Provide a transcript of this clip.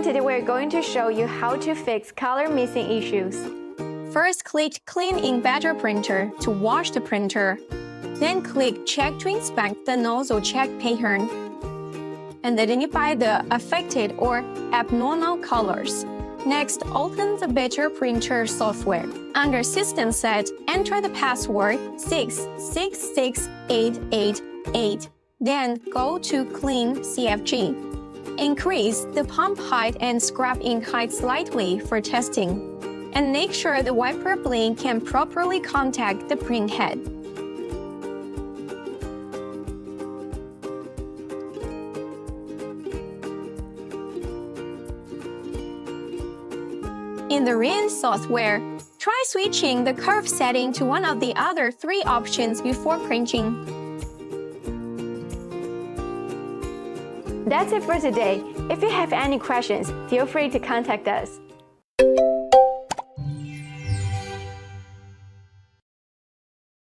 today we're going to show you how to fix color missing issues. First, click Clean in Better Printer to wash the printer. Then click Check to inspect the nozzle check pattern and identify the affected or abnormal colors. Next, open the Better Printer software. Under System Set, enter the password 666888. Then go to Clean CFG. Increase the pump height and scrub ink height slightly for testing. And make sure the wiper blade can properly contact the print head. In the rinse software, try switching the curve setting to one of the other 3 options before printing. That's it for today. If you have any questions, feel free to contact us.